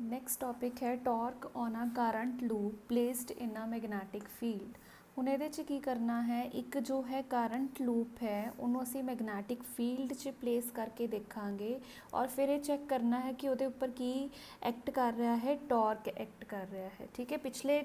Next topic ਹੈ torque on a current loop placed in a magnetic field. ਹੁਣ ਇਹਦੇ 'ਚ ਕੀ ਕਰਨਾ ਹੈ, ਇੱਕ ਜੋ ਹੈ ਕਰੰਟ ਲੂਪ ਹੈ ਉਹਨੂੰ ਅਸੀਂ ਮੈਗਨੈਟਿਕ ਫੀਲਡ 'ਚ ਪਲੇਸ ਕਰਕੇ ਦੇਖਾਂਗੇ ਔਰ ਫਿਰ ਇਹ ਚੈੱਕ ਕਰਨਾ ਹੈ ਕਿ ਉਹਦੇ ਉੱਪਰ ਕੀ ਐਕਟ ਕਰ ਰਿਹਾ ਹੈ, ਟਾਰਕ ਐਕਟ ਕਰ ਰਿਹਾ ਹੈ। ਠੀਕ ਹੈ, ਪਿਛਲੇ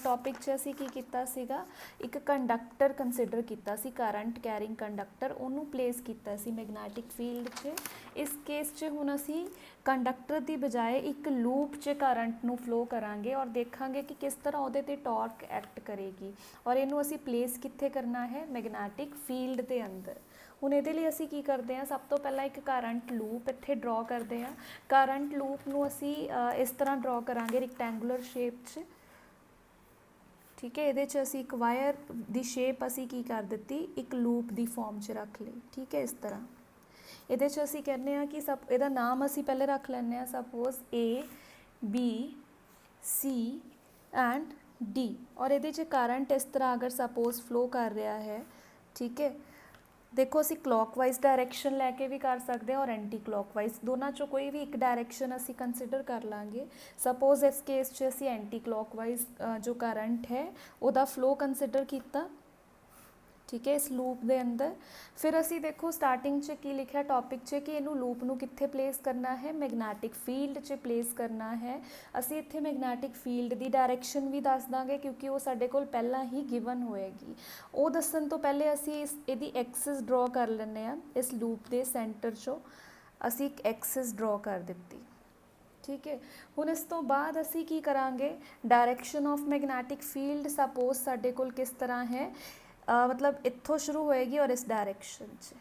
ਟੌਪਿਕ 'ਚ ਅਸੀਂ ਕੀ ਕੀਤਾ ਸੀਗਾ, ਇੱਕ ਕੰਡਕਟਰ ਕੰਸੀਡਰ ਕੀਤਾ ਸੀ, ਕਰੰਟ ਕੈਰਿੰਗ ਕੰਡਕਟਰ, ਉਹਨੂੰ ਪਲੇਸ ਕੀਤਾ ਸੀ ਮੈਗਨੈਟਿਕ ਫੀਲਡ 'ਚ। ਇਸ ਕੇਸ 'ਚ ਹੁਣ ਅਸੀਂ ਕੰਡਕਟਰ ਦੀ ਬਜਾਏ ਇੱਕ ਲੂਪ 'ਚ ਕਰੰਟ ਨੂੰ ਫਲੋ ਕਰਾਂਗੇ ਔਰ ਦੇਖਾਂਗੇ ਕਿ ਕਿਸ ਤਰ੍ਹਾਂ ਉਹਦੇ 'ਤੇ ਟਾਰਕ ਐਕਟ ਕਰੇਗੀ ਔਰ ਇਹਨੂੰ ਅਸੀਂ ਪਲੇਸ ਕਿੱਥੇ ਕਰਨਾ ਹੈ, ਮੈਗਨੈਟਿਕ ਫੀਲਡ ਦੇ ਅੰਦਰ। ਹੁਣ ਇਹਦੇ ਲਈ ਅਸੀਂ ਕੀ ਕਰਦੇ ਹਾਂ, ਸਭ ਤੋਂ ਪਹਿਲਾਂ ਇੱਕ ਕਰੰਟ ਲੂਪ ਇੱਥੇ ਡਰਾ ਕਰਦੇ ਹਾਂ। ਕਰੰਟ ਲੂਪ ਨੂੰ ਅਸੀਂ ਇਸ ਤਰ੍ਹਾਂ ਡਰਾ ਕਰਾਂਗੇ ਰਿਕਟੈਂਗੂਲਰ ਸ਼ੇਪ 'ਚ। ਠੀਕ ਹੈ, ਇਹਦੇ 'ਚ ਅਸੀਂ ਇੱਕ ਵਾਇਰ ਦੀ ਸ਼ੇਪ ਅਸੀਂ ਕੀ ਕਰ ਦਿੱਤੀ, ਇੱਕ ਲੂਪ ਦੀ ਫਾਰਮ 'ਚ ਰੱਖ ਲਈ। ਠੀਕ ਹੈ, ਇਸ ਤਰ੍ਹਾਂ ਇਹਦੇ 'ਚ ਅਸੀਂ ਕਹਿੰਦੇ ਹਾਂ ਕਿ ਇਹਦਾ ਨਾਮ ਅਸੀਂ ਪਹਿਲੇ ਰੱਖ ਲੈਂਦੇ ਹਾਂ, suppose A B C and D ਔਰ ਇਹਦੇ 'ਚ ਕਰੰਟ ਇਸ ਤਰ੍ਹਾਂ ਅਗਰ ਸਪੋਜ਼ ਫਲੋ ਕਰ ਰਿਹਾ ਹੈ। ਠੀਕ ਹੈ, ਦੇਖੋ ਅਸੀਂ ਕਲੌਕਵਾਈਜ਼ ਡਾਇਰੈਕਸ਼ਨ ਲੈ ਕੇ ਵੀ ਕਰ ਸਕਦੇ ਹਾਂ ਔਰ ਐਂਟੀ ਕਲੌਕਵਾਈਜ਼, ਦੋਨਾਂ 'ਚੋਂ ਕੋਈ ਵੀ ਇੱਕ ਡਾਇਰੈਕਸ਼ਨ ਅਸੀਂ ਕੰਸੀਡਰ ਕਰ ਲਾਂਗੇ। ਸਪੋਜ਼ ਇਸ ਕੇਸ 'ਚ ਅਸੀਂ ਐਂਟੀ ਕਲੌਕਵਾਈਜ਼ ਜੋ ਕਰੰਟ ਹੈ ਉਹਦਾ ਫਲੋ ਕੰਸੀਡਰ ਕੀਤਾ। ਠੀਕ ਹੈ, ਇਸ ਲੂਪ ਦੇ ਅੰਦਰ ਫਿਰ ਅਸੀਂ ਦੇਖੋ ਸਟਾਰਟਿੰਗ 'ਚ ਕੀ ਲਿਖਿਆ ਟੌਪਿਕ 'ਚ ਕਿ ਇਹਨੂੰ ਲੂਪ ਨੂੰ ਕਿੱਥੇ ਪਲੇਸ ਕਰਨਾ ਹੈ, ਮੈਗਨੈਟਿਕ ਫੀਲਡ 'ਚ ਪਲੇਸ ਕਰਨਾ ਹੈ। ਅਸੀਂ ਇੱਥੇ ਮੈਗਨੈਟਿਕ ਫੀਲਡ ਦੀ ਡਾਇਰੈਕਸ਼ਨ ਵੀ ਦੱਸ ਦਾਂਗੇ ਕਿਉਂਕਿ ਉਹ ਸਾਡੇ ਕੋਲ ਪਹਿਲਾਂ ਹੀ ਗਿਵਨ ਹੋਏਗੀ। ਉਹ ਦੱਸਣ ਤੋਂ ਪਹਿਲੇ ਅਸੀਂ ਇਹਦੀ ਐਕਸਿਸ ਡਰਾ ਕਰ ਲੈਂਦੇ ਹਾਂ। ਇਸ ਲੂਪ ਦੇ ਸੈਂਟਰ 'ਚੋਂ ਅਸੀਂ ਇੱਕ ਐਕਸਿਸ ਡਰਾ ਕਰ ਦਿੱਤੀ। ਠੀਕ ਹੈ, ਹੁਣ ਇਸ ਤੋਂ ਬਾਅਦ ਅਸੀਂ ਕੀ ਕਰਾਂਗੇ, direction of magnetic field suppose ਸਾਡੇ ਕੋਲ ਕਿਸ ਤਰ੍ਹਾਂ ਹੈ, ਮਤਲਬ ਇੱਥੋਂ ਸ਼ੁਰੂ ਹੋਏਗੀ ਔਰ ਇਸ ਡਾਇਰੈਕਸ਼ਨ 'ਚ।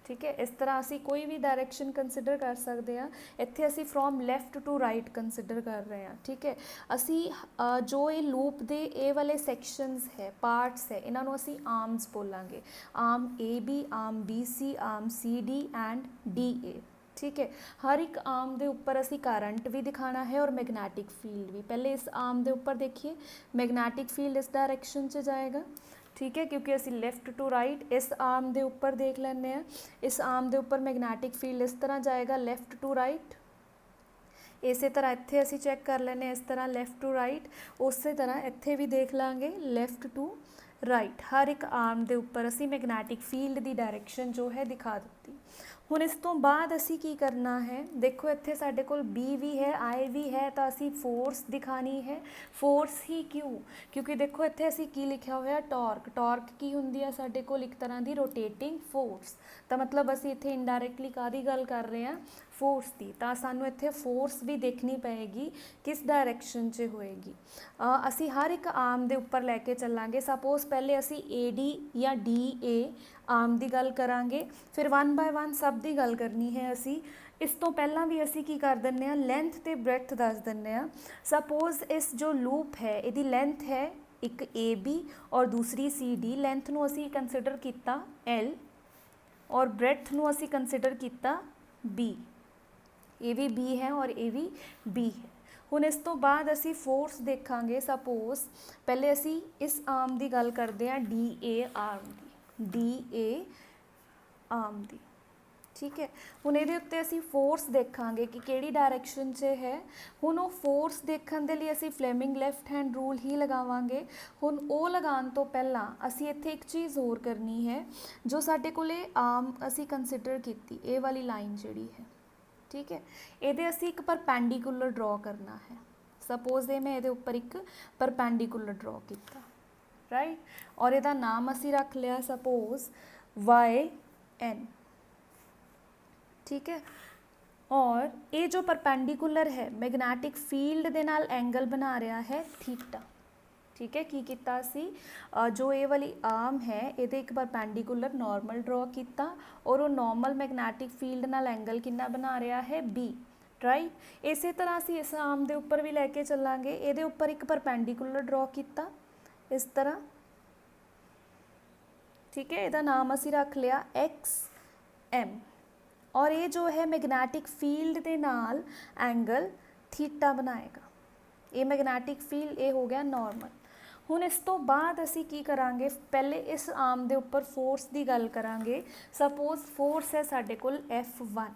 ਠੀਕ ਹੈ, ਇਸ ਤਰ੍ਹਾਂ ਅਸੀਂ ਕੋਈ ਵੀ ਡਾਇਰੈਕਸ਼ਨ ਕੰਸੀਡਰ ਕਰ ਸਕਦੇ ਹਾਂ। ਇੱਥੇ ਅਸੀਂ from left to right consider ਕਰ ਰਹੇ ਹਾਂ। ਠੀਕ ਹੈ, ਅਸੀਂ ਜੋ ਇਹ ਲੂਪ ਦੇ ਇਹ ਵਾਲੇ ਸੈਕਸ਼ਨਸ ਹੈ, ਪਾਰਟਸ ਹੈ, ਇਹਨਾਂ ਨੂੰ ਅਸੀਂ ਆਰਮਸ ਬੋਲਾਂਗੇ। ਆਰਮ AB, arm BC, arm CD and DA। ਠੀਕ ਹੈ, ਹਰ ਇੱਕ ਆਰਮ ਦੇ ਉੱਪਰ ਅਸੀਂ ਕਰੰਟ ਵੀ ਦਿਖਾਣਾ ਹੈ ਔਰ ਮੈਗਨੈਟਿਕ ਫੀਲਡ ਵੀ। ਪਹਿਲੇ ਇਸ ਆਰਮ ਦੇ ਉੱਪਰ ਦੇਖੀਏ, ਮੈਗਨੈਟਿਕ ਫੀਲਡ ਇਸ ਡਾਇਰੈਕਸ਼ਨ 'ਚ ਜਾਏਗਾ। ਠੀਕ ਹੈ, ਕਿਉਂਕਿ ਅਸੀਂ ਲੈਫਟ ਟੂ ਰਾਈਟ ਇਸ ਆਰਮ ਦੇ ਉੱਪਰ ਦੇਖ ਲੈਂਦੇ ਹਾਂ। ਇਸ ਆਰਮ ਦੇ ਉੱਪਰ ਮੈਗਨੈਟਿਕ ਫੀਲਡ ਇਸ ਤਰ੍ਹਾਂ ਜਾਏਗਾ, ਲੈਫਟ ਟੂ ਰਾਈਟ। ਇਸੇ ਤਰ੍ਹਾਂ ਇੱਥੇ ਅਸੀਂ ਚੈੱਕ ਕਰ ਲੈਂਦੇ ਹਾਂ, ਇਸ ਤਰ੍ਹਾਂ ਲੈਫਟ ਟੂ ਰਾਈਟ। ਉਸੇ ਤਰ੍ਹਾਂ ਇੱਥੇ ਵੀ ਦੇਖ ਲਾਂਗੇ, ਲੈਫਟ ਟੂ ਰਾਈਟ। ਹਰ ਇੱਕ ਆਰਮ ਦੇ ਉੱਪਰ ਅਸੀਂ ਮੈਗਨੈਟਿਕ ਫੀਲਡ ਦੀ ਡਾਇਰੈਕਸ਼ਨ ਜੋ ਹੈ ਦਿਖਾ ਦਿੱਤੀ। ਹੁਣ ਇਸ ਤੋਂ ਬਾਅਦ ਅਸੀਂ ਕੀ ਕਰਨਾ ਹੈ, ਦੇਖੋ ਇੱਥੇ ਸਾਡੇ ਕੋਲ B ਵੀ ਹੈ, I ਵੀ ਹੈ, ਤਾਂ ਅਸੀਂ ਫੋਰਸ ਦਿਖਾਣੀ ਹੈ। ਫੋਰਸ ਹੀ ਕਿਉਂ, ਕਿਉਂਕਿ ਦੇਖੋ ਇੱਥੇ ਅਸੀਂ ਕੀ ਲਿਖਿਆ ਹੋਇਆ, ਟਾਰਕ। ਟਾਰਕ ਕੀ ਹੁੰਦੀ ਹੈ ਸਾਡੇ ਕੋਲ, ਇੱਕ ਤਰ੍ਹਾਂ ਦੀ ਰੋਟੇਟਿੰਗ ਫੋਰਸ। ਤਾਂ ਮਤਲਬ ਅਸੀਂ ਇੱਥੇ ਇਨਡਾਇਰੈਕਟਲੀ ਕਾਹਦੀ ਗੱਲ ਕਰ ਰਹੇ ਹਾਂ, ਫੋਰਸ ਦੀ। ਤਾਂ ਸਾਨੂੰ ਇੱਥੇ ਫੋਰਸ ਵੀ ਦੇਖਣੀ ਪਏਗੀ ਕਿਸ ਡਾਇਰੈਕਸ਼ਨ 'ਚ ਹੋਏਗੀ। ਅਸੀਂ ਹਰ ਇੱਕ ਆਰਮ ਦੇ ਉੱਪਰ ਲੈ ਕੇ ਚੱਲਾਂਗੇ। ਸਪੋਜ਼ ਪਹਿਲੇ ਅਸੀਂ AD ਜਾਂ DA ਆਰਮ ਦੀ ਗੱਲ ਕਰਾਂਗੇ, ਫਿਰ 1 ਬਾਏ 1 ਸਭ ਦੀ ਗੱਲ ਕਰਨੀ ਹੈ ਅਸੀਂ। ਇਸ ਤੋਂ ਪਹਿਲਾਂ ਵੀ ਅਸੀਂ ਕੀ ਕਰ ਦਿੰਦੇ ਹਾਂ, ਲੈਂਥ ਅਤੇ ਬ੍ਰੈਥ ਦੱਸ ਦਿੰਦੇ ਹਾਂ। ਸਪੋਜ਼ ਇਸ ਜੋ ਲੂਪ ਹੈ ਇਹਦੀ ਲੈਂਥ ਹੈ ਇੱਕ AB ਔਰ ਦੂਸਰੀ CD। ਲੈਂਥ ਨੂੰ ਅਸੀਂ ਕੰਸੀਡਰ ਕੀਤਾ L ਔਰ ਬ੍ਰੈਥ ਨੂੰ ਅਸੀਂ ਕੰਸੀਡਰ ਕੀਤਾ B। ਇਹ ਵੀ B ਹੈ ਔਰ ਇਹ ਵੀ B ਹੈ। ਹੁਣ ਇਸ ਤੋਂ ਬਾਅਦ ਅਸੀਂ ਫੋਰਸ ਦੇਖਾਂਗੇ। ਸਪੋਜ਼ ਪਹਿਲੇ ਅਸੀਂ ਇਸ ਆਰਮ ਦੀ ਗੱਲ ਕਰਦੇ ਹਾਂ, DA ਆਰਮ ਦੀ, DA ਆਰਮ ਦੀ। ਠੀਕ ਹੈ, ਹੁਣ ਇਹਦੇ ਉੱਤੇ ਅਸੀਂ ਫੋਰਸ ਦੇਖਾਂਗੇ ਕਿ ਕਿਹੜੀ ਡਾਇਰੈਕਸ਼ਨ 'ਚ ਹੈ। ਹੁਣ ਉਹ ਫੋਰਸ ਦੇਖਣ ਦੇ ਲਈ ਅਸੀਂ ਫਲੇਮਿੰਗ ਲੈਫਟ ਹੈਂਡ ਰੂਲ ਹੀ ਲਗਾਵਾਂਗੇ। ਹੁਣ ਉਹ ਲਗਾਉਣ ਤੋਂ ਪਹਿਲਾਂ ਅਸੀਂ ਇੱਥੇ ਇੱਕ ਚੀਜ਼ ਹੋਰ ਕਰਨੀ ਹੈ, ਜੋ ਸਾਡੇ ਕੋਲ ਆਰਮ ਅਸੀਂ ਕੰਸੀਡਰ ਕੀਤੀ, ਇਹ ਵਾਲੀ ਲਾਈਨ ਜਿਹੜੀ ਹੈ। ਠੀਕ ਹੈ, ਇਹਦੇ ਅਸੀਂ ਇੱਕ ਪਰਪੈਂਡੀਕੂਲਰ ਡਰਾ ਕਰਨਾ ਹੈ। ਸਪੋਜ਼ ਇਹ ਮੈਂ ਇਹਦੇ ਉੱਪਰ ਇੱਕ ਪਰਪੈਂਡੀਕੂਲਰ ਡਰਾ ਕੀਤਾ, ਰਾਈਟ। ਔਰ ਇਹਦਾ ਨਾਮ ਅਸੀਂ ਰੱਖ ਲਿਆ ਸਪੋਜ਼ YN। ਠੀਕ ਹੈ, ਔਰ ਇਹ ਜੋ ਪਰਪੈਂਡੀਕੂਲਰ ਹੈ ਮੈਗਨੈਟਿਕ ਫੀਲਡ ਦੇ ਨਾਲ ਐਂਗਲ ਬਣਾ ਰਿਹਾ ਹੈ ਥੀਟਾ। ਠੀਕ ਹੈ, ਕੀ ਕੀਤਾ ਅਸੀਂ, ਜੋ ਇਹ ਵਾਲੀ ਆਰਮ ਹੈ ਇਹਦੇ ਇੱਕ ਪਰਪੈਂਡੀਕੂਲਰ ਨਾਰਮਲ ਡਰਾ ਕੀਤਾ ਔਰ ਉਹ ਨਾਰਮਲ ਮੈਗਨੈਟਿਕ ਫੀਲਡ ਨਾਲ ਐਂਗਲ ਕਿੰਨਾ ਬਣਾ ਰਿਹਾ ਹੈ, B, ਰਾਈਟ। ਇਸੇ ਤਰ੍ਹਾਂ ਅਸੀਂ ਇਸ ਆਰਮ ਦੇ ਉੱਪਰ ਵੀ ਲੈ ਕੇ ਚੱਲਾਂਗੇ। ਇਹਦੇ ਉੱਪਰ ਇੱਕ ਪਰਪੈਂਡੀਕੂਲਰ ਡਰਾ ਕੀਤਾ ਇਸ ਤਰ੍ਹਾਂ। ਠੀਕ ਹੈ, ਇਹਦਾ ਨਾਮ ਅਸੀਂ ਰੱਖ ਲਿਆ XM ਔਰ ਇਹ ਜੋ ਹੈ ਮੈਗਨੈਟਿਕ ਫੀਲਡ ਦੇ ਨਾਲ ਐਂਗਲ ਥੀਟਾ ਬਣਾਏਗਾ। ਇਹ ਮੈਗਨੈਟਿਕ ਫੀਲਡ ਇਹ ਹੋ ਗਿਆ ਨਾਰਮਲ। ਹੁਣ ਇਸ ਤੋਂ ਬਾਅਦ ਅਸੀਂ ਕੀ ਕਰਾਂਗੇ, ਪਹਿਲੇ ਇਸ ਆਰਮ ਦੇ ਉੱਪਰ ਫੋਰਸ ਦੀ ਗੱਲ ਕਰਾਂਗੇ। ਸਪੋਜ਼ ਫੋਰਸ ਹੈ ਸਾਡੇ ਕੋਲ F1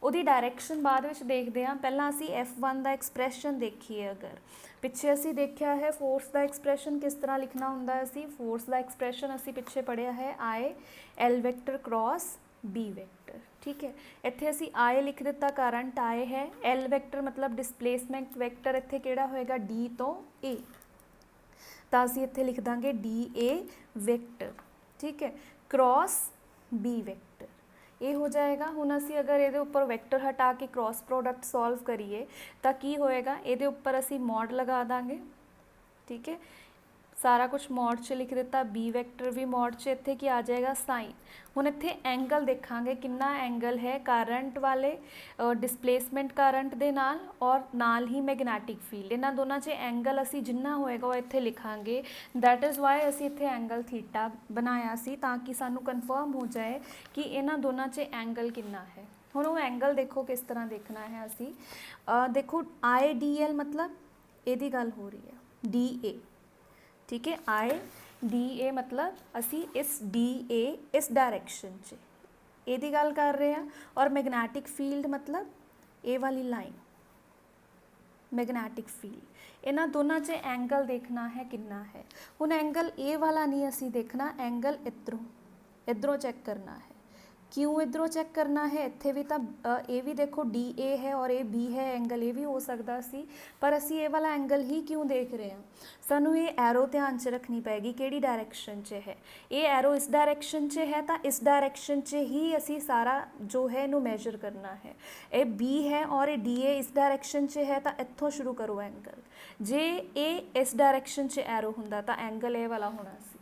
ਉਹਦੀ ਡਾਇਰੈਕਸ਼ਨ ਬਾਅਦ ਵਿੱਚ ਦੇਖਦੇ ਹਾਂ। ਪਹਿਲਾਂ ਅਸੀਂ F1 ਦਾ ਐਕਸਪ੍ਰੈਸ਼ਨ ਦੇਖੀਏ। ਅਗਰ ਪਿੱਛੇ ਅਸੀਂ ਦੇਖਿਆ ਹੈ ਫੋਰਸ ਦਾ ਐਕਸਪ੍ਰੈਸ਼ਨ ਕਿਸ ਤਰ੍ਹਾਂ ਲਿਖਣਾ ਹੁੰਦਾ ਹੈ। ਅਸੀਂ ਫੋਰਸ ਦਾ ਐਕਸਪ੍ਰੈਸ਼ਨ ਅਸੀਂ ਪਿੱਛੇ ਪੜ੍ਹਿਆ ਹੈ I L vector cross B vector. ਠੀਕ ਹੈ, ਇੱਥੇ ਅਸੀਂ I ਲਿਖ ਦਿੱਤਾ, ਕਰੰਟ I ਹੈ। L ਵੈਕਟਰ ਮਤਲਬ ਡਿਸਪਲੇਸਮੈਂਟ ਵੈਕਟਰ ਇੱਥੇ ਕਿਹੜਾ ਹੋਏਗਾ, D ਤੋਂ A, ਤਾਂ ਅਸੀਂ ਇੱਥੇ ਲਿਖ ਦਾਂਗੇ DA ਵੈਕਟਰ। ਠੀਕ ਹੈ, ਕ੍ਰੋਸ B ਵੈਕਟਰ ਇਹ ਹੋ ਜਾਏਗਾ। ਹੁਣ ਅਸੀਂ ਅਗਰ ਇਹਦੇ ਉੱਪਰ ਵੈਕਟਰ ਹਟਾ ਕੇ ਕ੍ਰੋਸ ਪ੍ਰੋਡਕਟ ਸੋਲਵ ਕਰੀਏ ਤਾਂ ਕੀ ਹੋਏਗਾ, ਇਹਦੇ ਉੱਪਰ ਅਸੀਂ ਮੋਡ ਲਗਾ ਦਾਂਗੇ। ਠੀਕ ਹੈ, ਸਾਰਾ ਕੁਝ ਮੋਡ 'ਚ ਲਿਖ ਦਿੱਤਾ, B ਵੈਕਟਰ ਵੀ ਮੋਡ 'ਚ, ਇੱਥੇ ਕੀ ਆ ਜਾਏਗਾ ਸਾਈਨ। ਹੁਣ ਇੱਥੇ ਐਂਗਲ ਦੇਖਾਂਗੇ ਕਿੰਨਾ ਐਂਗਲ ਹੈ ਕਰੰਟ ਵਾਲੇ ਡਿਸਪਲੇਸਮੈਂਟ ਕਰੰਟ ਦੇ ਨਾਲ ਔਰ ਨਾਲ ਹੀ ਮੈਗਨੈਟਿਕ ਫੀਲਡ, ਇਹਨਾਂ ਦੋਨਾਂ 'ਚ ਐਂਗਲ ਅਸੀਂ ਜਿੰਨਾ ਹੋਏਗਾ ਉਹ ਇੱਥੇ ਲਿਖਾਂਗੇ। ਦੈਟ ਇਜ਼ ਵਾਈ ਅਸੀਂ ਇੱਥੇ ਐਂਗਲ ਥੀਟਾ ਬਣਾਇਆ ਸੀ, ਤਾਂ ਕਿ ਸਾਨੂੰ ਕਨਫਰਮ ਹੋ ਜਾਏ ਕਿ ਇਹਨਾਂ ਦੋਨਾਂ 'ਚ ਐਂਗਲ ਕਿੰਨਾ ਹੈ। ਹੁਣ ਉਹ ਐਂਗਲ ਦੇਖੋ ਕਿਸ ਤਰ੍ਹਾਂ ਦੇਖਣਾ ਹੈ। ਅਸੀਂ ਦੇਖੋ IDL ਮਤਲਬ ਇਹਦੀ ਗੱਲ ਹੋ ਰਹੀ ਹੈ DA। ठीक है, IDA मतलब असी इस DA इस डायरैक्शन च ਇਹਦੀ ਗੱਲ ਕਰ ਰਹੇ ਹਾਂ। और मैगनैटिक फील्ड मतलब ये वाली लाइन मैगनैटिक फील्ड, ਇਹਨਾਂ ਦੋਨਾਂ 'ਚ एंगल देखना है कितना है। ਹੁਣ एंगल ए वाला नहीं असी देखना, एंगल इधरों चेक करना है। क्यों इधरों चेक करना है, इत्थे भी तो ये भी देखो DA है और ये B है, एंगल ये भी हो सकता सी, पर असी ये वाला एंगल ही क्यों देख रहे हैं। सानू ये एरो ध्यान च रखनी पैगी किहड़ी डायरैक्शन च है। ये एरो इस डायरैक्शन च है तो इस डायरैक्शन च ही असी सारा जो है इनू मैजर करना है। ये B है और ये DA इस डायरैक्शन च है तो इत्थों शुरू करो एंगल। जे ये इस डायरैक्शन च एरो हुंदा तो एंगल ये वाला होना सी।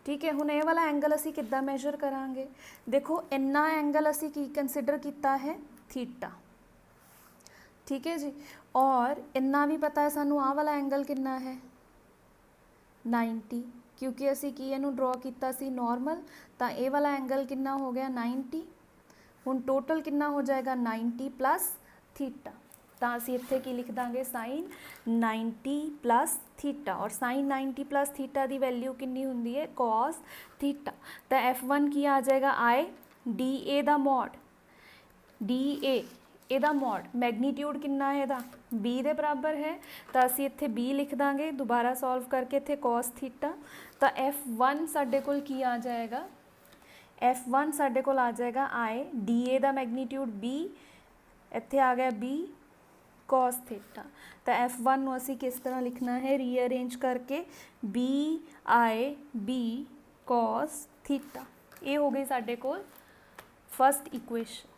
ठीक है, हुण ये वाला एंगल असी किद्दां मैजर करांगे। देखो इन्ना एंगल असी की कंसीडर किया है, थीटा। ठीक है जी, और इन्ना भी पता है सानू आ वाला एंगल कितना है 90, क्योंकि असी की इनू ड्रॉ किया सी नॉर्मल, तो ये वाला एंगल कितना हो गया 90। हुण टोटल कितना हो जाएगा 90 प्लस थीटा, तो असी इत्थे की लिख दांगे साइन 90 प्लस थीटा। और साइन 90 प्लस थीटा की वैल्यू कितनी हुंदी है, कॉस थीटा। तो F1 की आ जाएगा I DA दा मॉड, DA ਇਹਦਾ ਮੋਡ मैगनीट्यूड कितना है ਇਹਦਾ B ਦੇ बराबर है, तो असी इत्थे B लिख दांगे। दोबारा सॉल्व करके इत्थे cos थीटा, तो F1 साडे कोल की आ जाएगा, F1 साडे कोल आ जाएगा I DA दा मैगनीट्यूड B, इत्थे आ गया B cos थीटा। तो F1 नूं असी किस तरह लिखना है, रीअरेंज करके BI B cos थीटा। ये हो गई साडे कोल फर्स्ट इक्वेशन।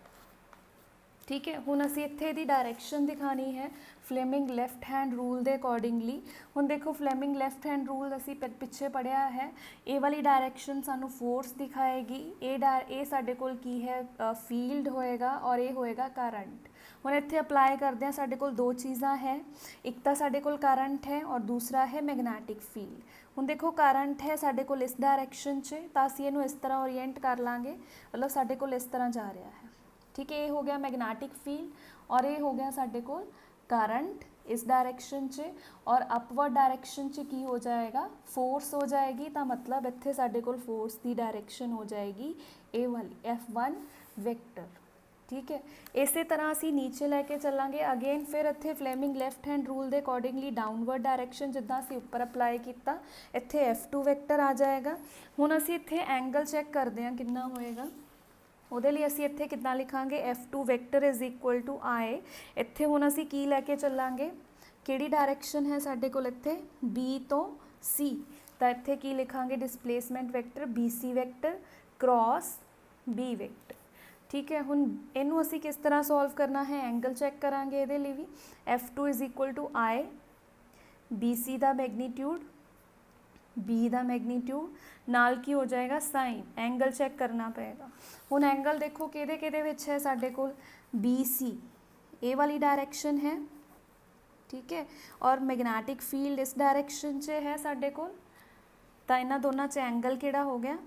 ठीक है, हुण असी इत्थे दी डायरैक्शन दिखानी है फ्लेमिंग लैफ्ट हैंड रूल के अकॉर्डिंगली। हुण देखो फ्लेमिंग लैफ्ट हैंड रूल असी पिछे पढ़िया है, ये वाली डायरैक्शन सानू फोर्स दिखाएगी, ये साडे कोल की है फील्ड होएगा और ये होएगा करंट। हुण इत्थे अप्लाई करदे हां, साडे कोल दो चीज़ां है, एक तो साडे कोल करंट है और दूसरा है मैगनैटिक फील्ड। हुण देखो करंट है साडे कोल इस डायरैक्शन च, तो असी इहनूं इस तरह ओरिएंट कर लांगे, मतलब साडे कोल इस तरह जा रहा है। ठीक है, ये हो गया मैगनैटिक फील्ड और ये हो गया साडे कोल करंट इस डायरैक्शन च, और अपवर्ड डायरैक्शन च की हो जाएगा, फोर्स हो जाएगी। तो मतलब इत्थे साडे कोल फोर्स की डायरैक्शन हो जाएगी ए वाली F1 वैक्टर। ठीक है, इस तरह असी नीचे लैके चलांगे। अगेन फिर इत्थे फ्लेमिंग लैफ्ट हैंड रूल के अकॉर्डिंगली डाउनवर्ड डायरैक्शन जिद्दां असी उपर अप्लाई किया, इत्थे F2 वैक्टर आ जाएगा। हुण असी इत्थे एंगल चैक करते हैं कितना होएगा, ਉਹਦੇ ਲਈ ਅਸੀਂ ਇੱਥੇ ਕਿੱਦਾਂ ਲਿਖਾਂਗੇ, F2 vector is equal to I। ਇੱਥੇ ਹੁਣ ਅਸੀਂ ਕੀ ਲੈ ਕੇ ਚੱਲਾਂਗੇ, ਕਿਹੜੀ ਡਾਇਰੈਕਸ਼ਨ ਹੈ ਸਾਡੇ ਕੋਲ ਇੱਥੇ B ਤੋਂ C, ਤਾਂ ਇੱਥੇ ਕੀ ਲਿਖਾਂਗੇ, displacement vector BC vector cross B vector. ठीक है, ਹੁਣ ਇਹਨੂੰ ਅਸੀਂ ਕਿਸ ਤਰ੍ਹਾਂ ਸੋਲਵ ਕਰਨਾ ਹੈ, ਐਂਗਲ ਚੈੱਕ ਕਰਾਂਗੇ ਇਹਦੇ ਲਈ ਵੀ। F2 ਇਜ਼ ਇਕੁਅਲ ਟੂ I BC ਦਾ मैगनीट्यूड B ਦਾ मैगनीट्यूड नाल की हो जाएगा साइन, एंगल चैक करना पेगा। हुण एंगल देखो किहदे किहदे विच है साडे कोल, BC ए वाली डायरैक्शन है। ठीक है, और मैगनैटिक फील्ड इस डायरैक्शन च है साडे कोल, तो इन्हां दोनों च एंगल किहड़ा हो गया,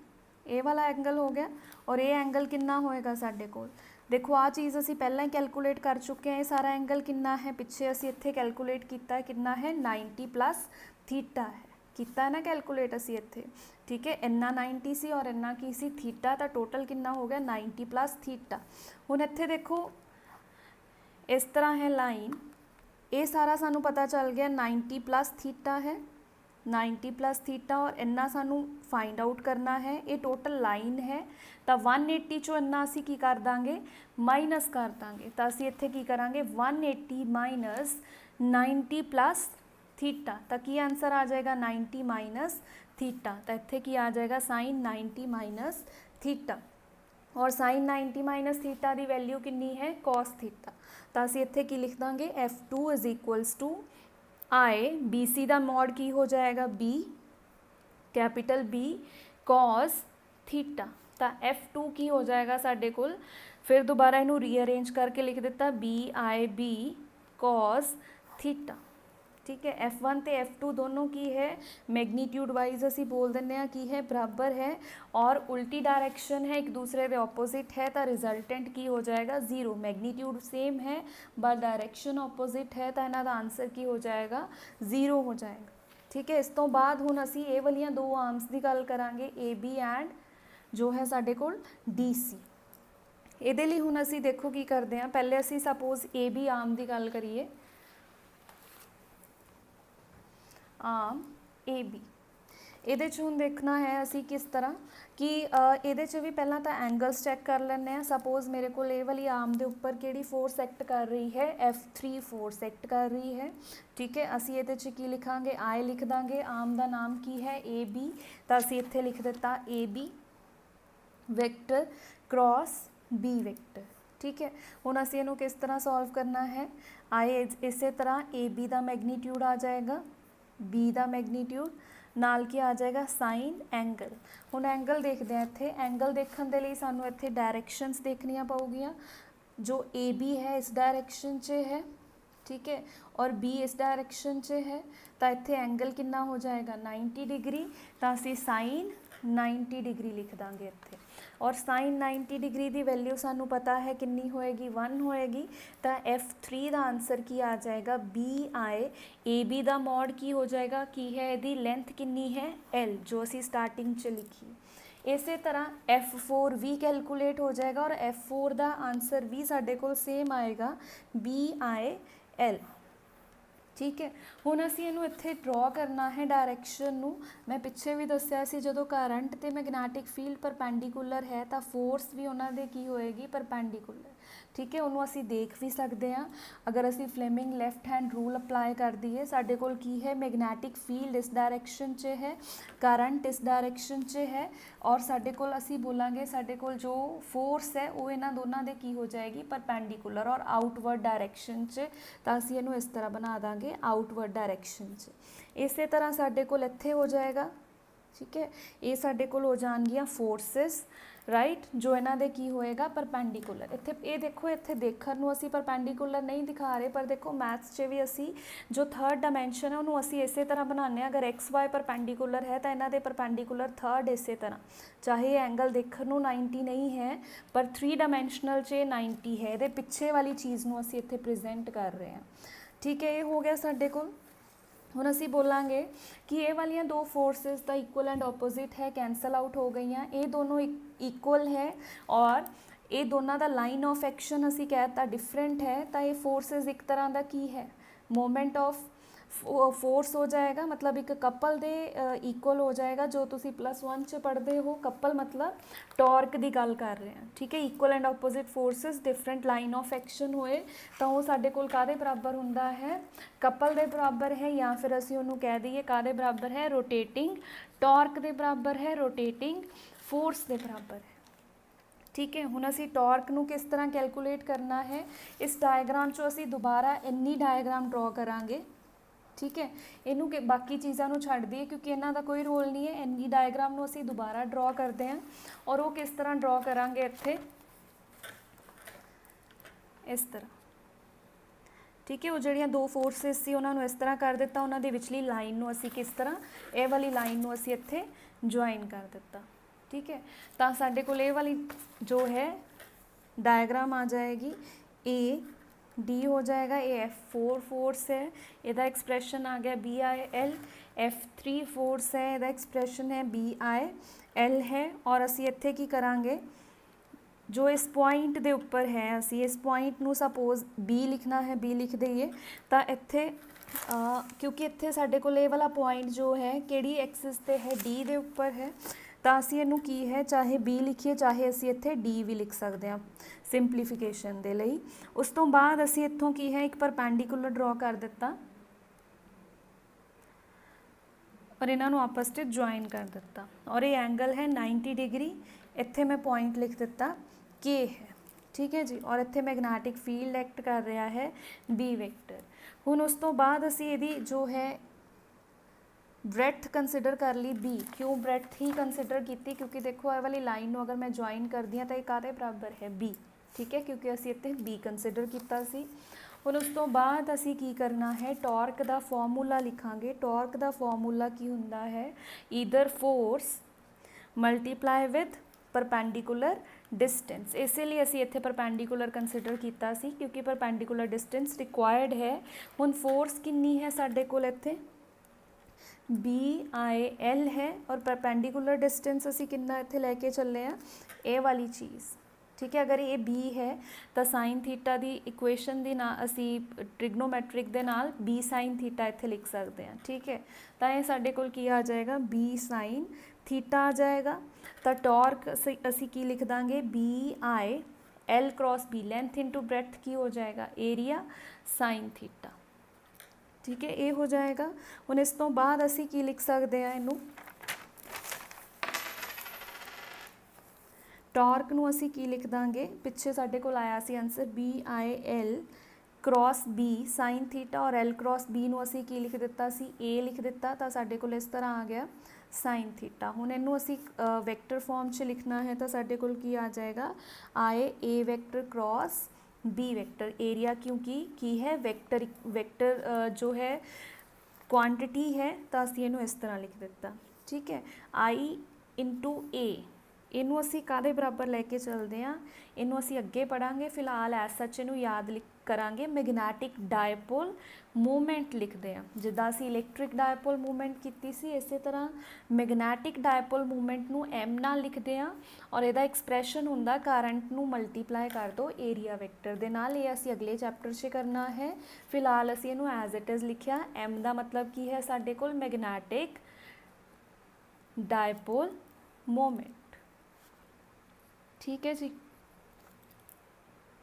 ए वाला एंगल हो गया। और ये एंगल कितना होएगा साडे कोल, देखो आ चीज़ असी पहला ही कैलकुलेट कर चुके हैं। ये सारा एंगल कितना है, पिछे असी इत्थे कैलकुलेट किया, कितना है 90 प्लस थीटा है, कितना है ना कैलकुलेट असी इत्थे। ठीक है, इन्ना 90 सी और इन्ना की सी थीटा, तो टोटल कितना हो गया 90 प्लस थीटा। हुण इत्थे देखो इस तरह है लाइन, ये सारा सानू पता चल गया 90 प्लस थीटा है, 90 प्लस थीटा, और इन्ना सानू फाइंड आउट करना है, ये टोटल लाइन है। तो 180 चो इन्ना असी की कर देंगे माइनस कर देंगे, तो असी इत्थे की करांगे 180 माइनस 90 प्लस थीटा, तो की आंसर आ जाएगा 90 माइनस थीटा। तो इत्थे की आ जाएगा साइन 90 माइनस थीटा, और साइन 90 माइनस थीटा की वैल्यू कितनी है कॉस थीटा। तो असी इत्थे की लिख देंगे F2 is equals to I B C का मॉड की हो जाएगा B, capital B cos theta. तो F2 की हो जाएगा साढ़े कोल, फिर दोबारा इनू रीअरेंज करके लिख दिता B I B cos theta. ठीक है, F1 तो F2 दोनों की है मैग्नीट्यूड वाइज असी बोल दें की है बराबर है, और उल्टी डायरैक्शन है एक दूसरे के ऑपोजिट है, तो रिजल्टेंट की हो जाएगा 0। मैग्नीट्यूड सेम है बट डायरैक्शन ऑपोजिट है, तो इन्हों का आंसर की हो जाएगा 0 हो जाएगा। ठीक है, इस तो बाद हुण असी ये वालियां दो आर्म्स की गल करांगे AB एंड जो है साडे कोल DC। इहदे लई हुण असी देखो की करते हैं, पहले असी सपोज AB आर्म की गल करिए, आर्म AB। ये हुण देखना है असी किस तरह कि ये भी पहला तो एंगल्स चैक कर लें। सपोज मेरे को ये वाली आर्म के उपर कि फोर्स एक्ट कर रही है, F3 फोर्स एक्ट कर रही है। ठीक है, असी ये की लिखांगे आई लिख देंगे, आर्म का नाम की है AB, तो असी इत्थे लिख दिता AB vector cross B vector. ठीक है, हुण असी इहनूं किस तरह सॉल्व करना है, आई इस तरह AB का मैग्नीट्यूड आ जाएगा, B का मैग्नीट्यूड नाल की आ जाएगा साइन एंगल। हुण एंगल देखते हैं, इत्थे एंगल देखने के लिए सानू इत्थे डायरैक्शनस देखनियां पऊगियां। जो AB है इस डायरैक्शन च है, ठीक है, और B इस डायरैक्शन च है, तो इत्थे एंगल कितना हो जाएगा 90 डिग्री, तो असी साइन 90 डिग्री लिख देंगे इत्थे, और साइन 90 डिग्री की वैल्यू सानू पता है कितनी होएगी 1 होएगी, तो F3 का आंसर की आ जाएगा BI। AB का मॉड की हो जाएगा की है, यदि लेंथ कितनी है L, जो असी स्टार्टिंग च लिखी। इस तरह F4 भी कैलकुलेट हो जाएगा, और F4 का आंसर भी साढ़े को सेम आएगा BIL। ठीक है, हुण असी इहनूं इत्थे ड्रॉ करना है डायरैक्शन नूं। मैं पिछे भी दस्सिया सी जदों करंट ते मैगनैटिक फील्ड परपेंडिकुलर है तो फोर्स भी उन्हां दे की होएगी परपेंडिकुलर। ठीक है, उन्होंने असी देख भी सकते हैं, अगर असी Fleming left hand rule apply कर दिए, साढ़े कोल की है मैगनैटिक फील्ड इस डायरैक्शन च है, करंट इस डायरैक्शन च है, और साढ़े कोल असी बोलांगे साढ़े कोल जो फोर्स है वो इन्हां दोनों दे की हो जाएगी परपेंडिकुलर और आउटवर्ड डायरैक्शन च, तो असी इहनूं इस तरह बना देंगे आउटवर्ड डायरैक्शन च। इस तरह साढ़े कोल इत्थे हो जाएगा। ठीक है, ये साढ़े कोल हो जाएगियां फोर्सिस, राइट, जो इन्हां दे की होएगा परपेंडिकुलर। इत्थे ये देखो, इत्थे देखण नूं असी परपेंडिकुलर नहीं दिखा रहे, पर देखो मैथ्स च भी असी जो थर्ड डायमेंशन है उन्होंने असी इस तरह बनाने, अगर XY परपेंडिकुलर है तो इन्हां दे परपेंडिकुलर थर्ड इस तरह, चाहे एंगल देखण नूं 90 नहीं है पर 3 डायमेंशनल च 90 है, ये पिछे वाली चीज़ नूं असी इत्थे प्रेजेंट कर रहे हैं। ठीक है, ये हो गया साढ़े कोल। हुण असी बोलांगे कि ये वालियां दो फोर्सिस दा इक्वल एंड ऑपोजिट है, कैंसल आउट हो गई हैं, ये दोनों इक्वल है, और ये दोनों दा लाइन ऑफ एक्शन असी कहता डिफरेंट है, तो ये फोर्सिस एक तरह का की है मोमेंट ऑफ फोर्स हो जाएगा, मतलब एक कपल दे इक्वल हो जाएगा, जो तुसी +1 च पढ़ते हो। कपल मतलब टॉर्क की गल कर रहे हैं। ठीक है, equal and opposite forces different line of action होए तो वो साडे कोल कादे बराबर हुंदा है, कपल दे बराबर है, या फिर असी उन्होंने कह दईए कादे बराबर है, रोटेटिंग टॉर्क दे बराबर है, रोटेटिंग फोर्स दे बराबर है। ठीक है, हुण असी टॉर्क नूं किस तरह कैलकुलेट करना है, इस डायग्राम चो असी दोबारा इन्नी डायग्राम ड्रॉ करांगे। ठीक है, इनू के बाकी चीज़ों छड्ड दिए क्योंकि इन्हों का कोई रोल नहीं है। इन्नी डायग्राम नूं असी दोबारा ड्रॉ करते हैं, और वो किस तरह ड्रॉ करांगे इत्थे इस तरह। ठीक है, वो जड़ियाँ दो फोर्सिस सी उन्होंने इस तरह कर दिता, उन्हों दे विचली लाइन नूं असी किस तरह, ये वाली लाइन नूं असी इत्थे ज्वाइन कर दिता। ठीक है, तो साडे कोल ये वाली जो है डायग्राम आ जाएगी, AD हो जाएगा, ये F4 फोर्स है, इसका एक्सप्रैशन आ गया BIL, F3 फोर्स है, इसका एक्सप्रैशन है BIL है, और असी इत्थे की करांगे जो इस पॉइंट ਦੇ ਉੱਪਰ ਹੈ ਅਸੀਂ ਇਸ ਪੁਆਇੰਟ ਨੂੰ ਸਪੋਜ਼ B ਲਿਖਣਾ ਹੈ, B ਲਿਖ ਦਈਏ ਤਾਂ ਇੱਥੇ ਕਿਉਂਕਿ ਇੱਥੇ ਸਾਡੇ ਕੋਲ ਇਹ ਵਾਲਾ ਪੁਆਇੰਟ ਜੋ ਹੈ ਕਿਹੜੀ ਐਕਸਿਸ ਤੇ ਹੈ, D ਦੇ ਉੱਪਰ ਹੈ, ਤਾਂ ਅਸੀਂ ਇਹਨੂੰ ਕੀ ਹੈ ਚਾਹੇ B ਲਿਖੀਏ ਚਾਹੇ ਅਸੀਂ ਇੱਥੇ D ਵੀ ਲਿਖ ਸਕਦੇ ਹਾਂ ਸਿੰਪਲੀਫਿਕੇਸ਼ਨ ਦੇ ਲਈ। ਉਸ ਤੋਂ ਬਾਅਦ ਅਸੀਂ ਇੱਥੋਂ ਕੀ ਹੈ ਇੱਕ ਪਰਪੈਂਡੀਕੂਲਰ ਡਰਾ ਕਰ ਦਿੱਤਾ और इन्हों आपस में ज्वाइन कर दिता और ये एंगल है 90 डिग्री। इत्थे मैं पॉइंट लिख दिता के है, ठीक है जी। और इत्थे मैगनैटिक फील्ड एक्ट कर रहा है बी वैक्टर। हुण उस तो बाद असी इहदी जो है ब्रैथ कंसिडर कर ली बी। क्यों ब्रैथ ही कंसिडर की, क्योंकि देखो ये वाली लाइन को अगर मैं ज्वाइन करती हाँ तो ये काहदे बराबर है बी, ठीक है, क्योंकि असी इत्थे बी कंसिडर किया सी। ਹੁਣ ਉਸ ਤੋਂ ਬਾਅਦ ਅਸੀਂ ਕੀ ਕਰਨਾ ਹੈ ਟਾਰਕ ਦਾ ਫਾਰਮੂਲਾ ਲਿਖਾਂਗੇ। ਟਾਰਕ ਦਾ ਫਾਰਮੂਲਾ ਕੀ ਹੁੰਦਾ ਹੈ either force multiply with perpendicular distance. इसलिए असी इत्थे परपेंडिकुलर कंसिडर किया सी क्योंकि परपेंडिकुलर डिस्टेंस रिक्वायर्ड है। हुण फोर्स कितनी है साडे कोल इत्थे BIL है और परपेंडिकुलर डिस्टेंस असी कितना इत्थे लैके चले हैं ये वाली चीज़, ठीक है। अगर ये B है तो साइन थीटा की इक्वेशन दी ना असी ट्रिग्नोमैट्रिक दे नाल B साइन थीटा इत्थे लिख सकते हैं, ठीक है। तो ये साडे कोल की आ जाएगा B साइन थीटा आ जाएगा। तो टॉर्क असी की लिख देंगे BIL cross B, length into breadth की हो जाएगा एरिया साइन थीटा, ठीक है, ये हो जाएगा। हुण इस तो बाद असी की लिख सकते हैं इनू टॉर्क नू असी की लिख देंगे पिछे साडे कोल आया सी answer BIL cross B sine theta और L क्रॉस B नू असी की लिख दिता सी A लिख दिता तो साडे कोल इस तरह आ गया साइन थीटा। हुण इनू असी वैक्टर फॉर्म च लिखना है तो साडे कोल की आ जाएगा A vector cross B vector. Area क्योंकि की है वैक्टर, वैक्टर जो है क्वांटिटी है तो असी इनू इस तरह लिख दिता, ठीक है। I इंटू A इनू असी काहदे बराबर लैके चलते हैं, इनू असी अगे पढ़ांगे। फिलहाल एज सच इनू याद करांगे मैगनैटिक डायपोल मूवमेंट लिखते हैं। जिद्दां असी इलैक्ट्रिक डायपोल मूवमेंट की सी इस तरह मैगनैटिक डायपोल मूवमेंट नू M नाल लिखते हैं और इहदा एक्सप्रैशन हुंदा करंट नू मल्टीप्लाई कर दो एरिया वैक्टर दे नाल। ये असी अगले चैप्टर 'च करना है। फिलहाल असी इनू एज इट इज़ लिखिया। M दा मतलब की है साडे कोल मैगनैटिक डायपोल मूवमेंट, ठीक है जी।